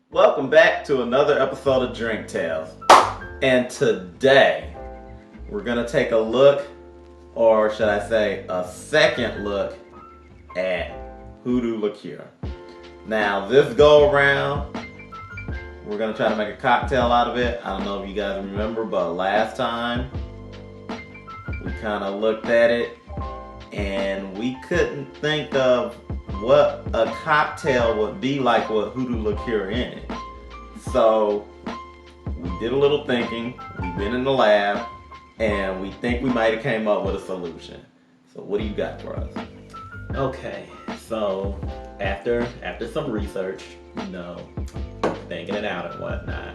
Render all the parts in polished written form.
Welcome back to another episode of Drink Tales. And today, we're going to take a look, or should I say, a second look at Hoodoo Liqueur. Now, this go around, we're going to try to make a cocktail out of it. I don't know if you guys remember, but last time, we kind of looked at it, and we couldn't think of what a cocktail would be like with Hoodoo Liqueur in it. So we did a little thinking, we went in the lab, and we think we might have came up with a solution. So what do you got for us? Okay, so after some research, thinking it out and whatnot,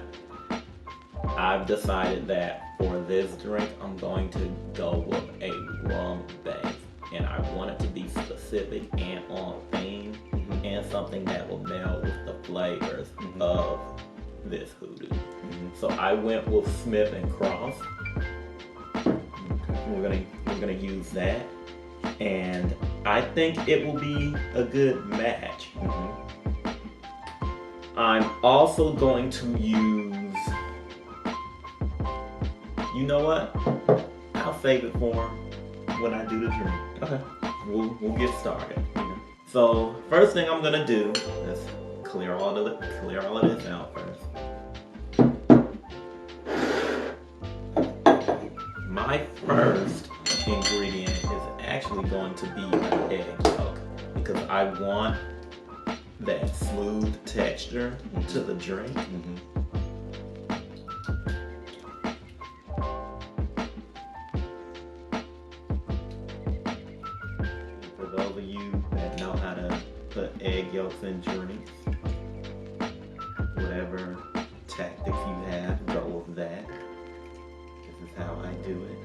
I've decided that for this drink, I'm going to go with a rum base. And I want it to be specific and on theme, and something that will meld with the flavors of this Hoodoo. So I went with Smith and Cross. We're gonna use that, and I think it will be a good match. I'm also going to use, you know what? I'll save it for when I do the drink. Okay. We'll get started. So first thing I'm gonna do is clear all of this out first. My first ingredient is actually going to be an egg yolk because I want that smooth texture to the drink. For those of you that know how to put egg yolks in drinks, whatever tactics you have, go with that. This is how I do it.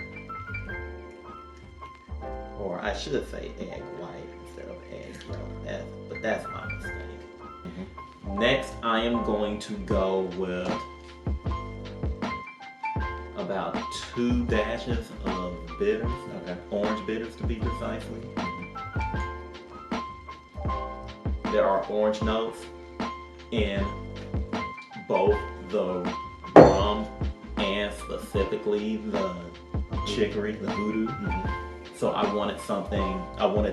Or I should say egg white instead of egg yolk, but that's my mistake. Next, I am going to go with about 2 dashes of bitters, orange bitters to be precisely. There are orange notes in both the rum and specifically the chicory, the Hoodoo. So I wanted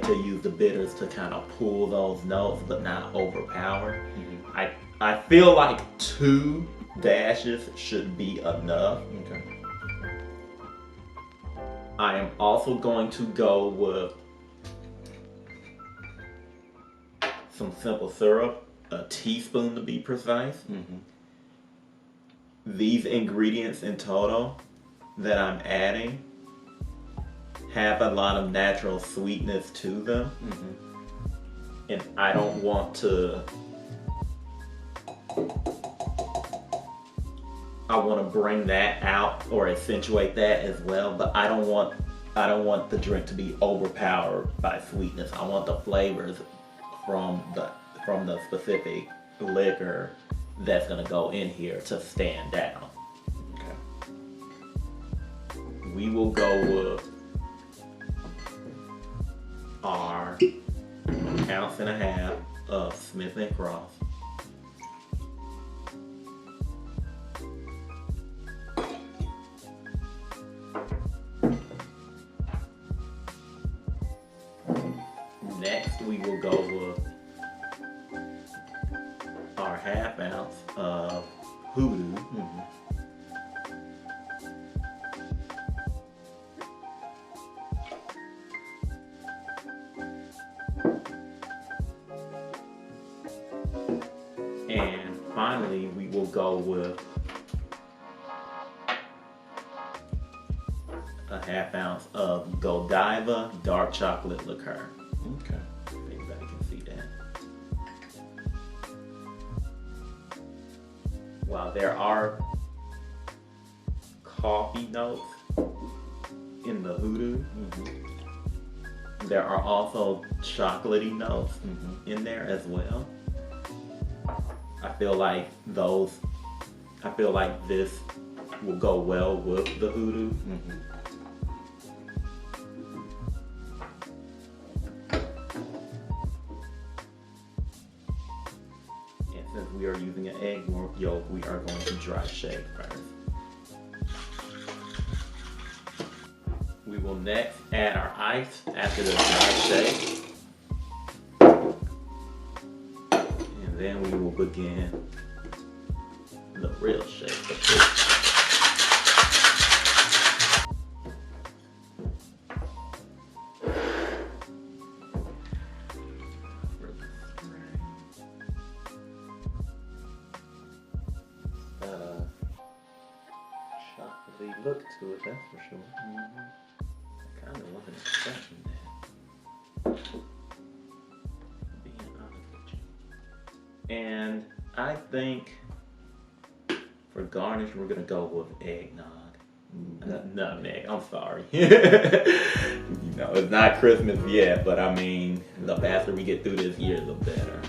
to use the bitters to kind of pull those notes but not overpower. I feel like 2 dashes should be enough. I am also going to go with some simple syrup, a teaspoon to be precise. These ingredients in total that I'm adding have a lot of natural sweetness to them. And I don't want to, I want to bring that out or accentuate that as well, but I don't want the drink to be overpowered by sweetness. I want the flavors from the specific liquor that's gonna go in here to stand out. We will go with our 1.5 ounces of Smith and Cross. Next, we will go with our 1/2 ounce of Hoodoo. And finally, we will go with a 1/2 ounce of Godiva dark chocolate liqueur. Everybody can see that. While there are coffee notes in the Hoodoo, there are also chocolatey notes in there as well. I feel like this will go well with the Hoodoo. And since we are using an egg yolk, we are going to dry shake first. We will next add our ice after the dry shake. And then we will begin the real shake. Chocolatey look to it, that's for sure. I kind of wasn't expecting that. Being honest with you. And I think for garnish, we're gonna go with eggnog. Nutmeg, I'm sorry. You know, it's not Christmas yet, but I mean, the faster we get through this year, the better.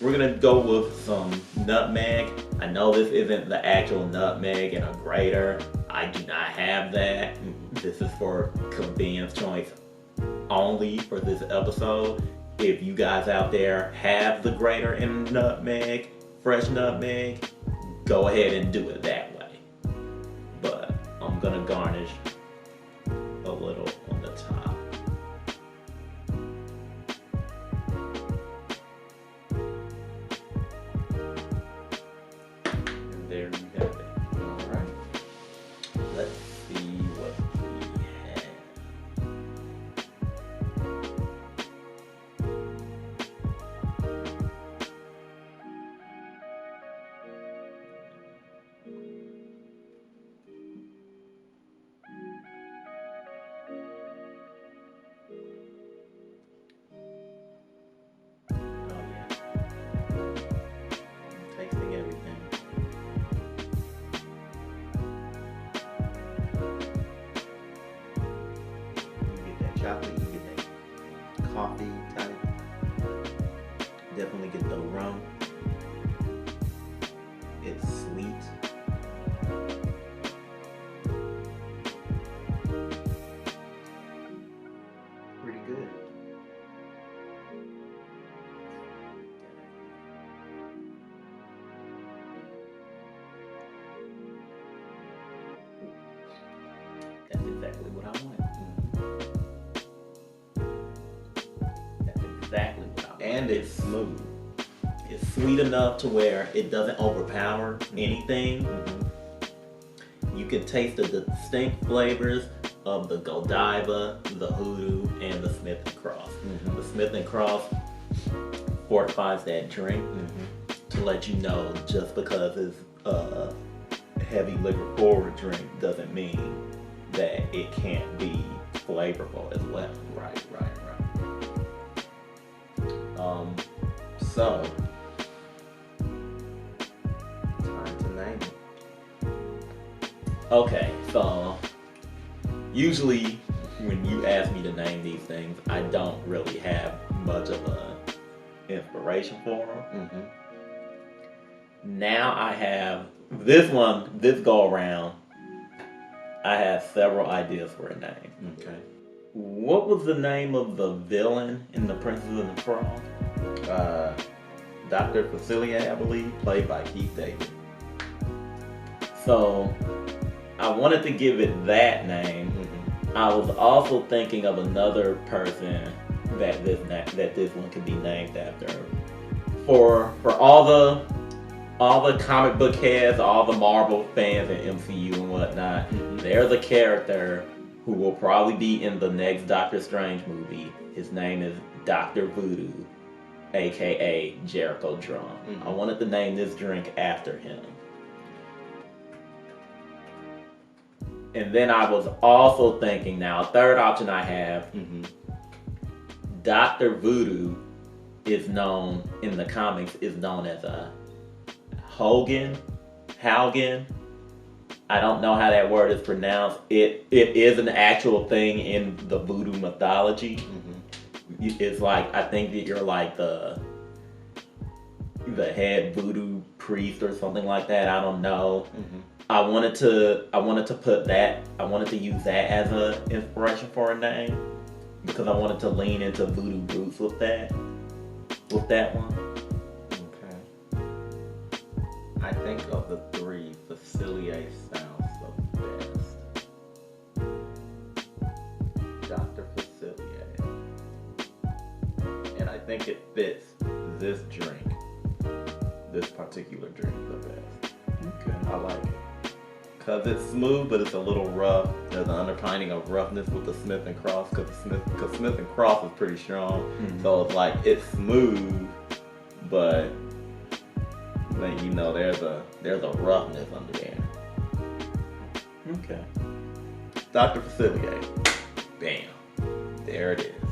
We're gonna go with some nutmeg. I know this isn't the actual nutmeg in a grater. I do not have that. This is for convenience choice only for this episode. If you guys out there have the grater and nutmeg, fresh nutmeg, go ahead and do it that way. But I'm gonna garnish a little on the top. And there you have it. All right. Let's see what we have. Tasting everything. You get that chocolate, you get that coffee type. Definitely get the rum. It's sweet. Pretty good. That's exactly what I want. That's exactly what I want. And it's smooth. It's sweet enough to where it doesn't overpower anything. You can taste the distinct flavors of the Godiva, the Hoodoo, and the Smith & Cross. The Smith & Cross fortifies that drink to let you know just because it's a heavy liquor forward drink doesn't mean that it can't be flavorful as well. Right. So, time to name it. Okay, so usually when you ask me to name these things, I don't really have much of an inspiration for them. Now I have this go around. I have several ideas for a name. Okay. What was the name of the villain in The Princess and the Frog? Dr. Facilier, I believe, played by Keith David. So I wanted to give it that name. I was also thinking of another person that this one could be named after. For all the comic book heads, all the Marvel fans and MCU and whatnot, there's a character who will probably be in the next Doctor Strange movie. His name is Dr. Voodoo, aka Jericho Drum. I wanted to name this drink after him. And then I was also thinking, now a third option I have, Dr. Voodoo is known in the comics is known as a Haugen. I don't know how that word is pronounced. It is an actual thing in the voodoo mythology. It's like, I think that you're like the head voodoo priest or something like that. I don't know. I wanted to put that. I wanted to use that as an inspiration for a name because I wanted to lean into voodoo roots with that one. Okay. I think of the three, Facilier sounds the best. Dr. Facilier. And I think it fits this drink, this particular drink the best. Okay. I like it. Cause it's smooth, but it's a little rough. There's an underpinning of roughness with the Smith and Cross, cause Smith and Cross is pretty strong. Mm-hmm. So it's like it's smooth, but then you know there's a roughness under there. Okay. Dr. Facilier. Bam. There it is.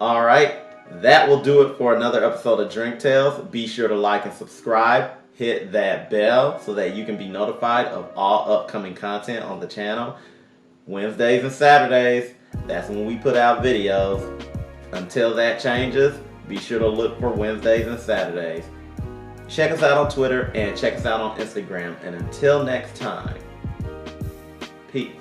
All right, that will do it for another episode of Drink Tales. Be sure to like and subscribe. Hit that bell so that you can be notified of all upcoming content on the channel. Wednesdays and Saturdays, that's when we put out videos. Until that changes, be sure to look for Wednesdays and Saturdays. Check us out on Twitter and check us out on Instagram. And until next time, peace.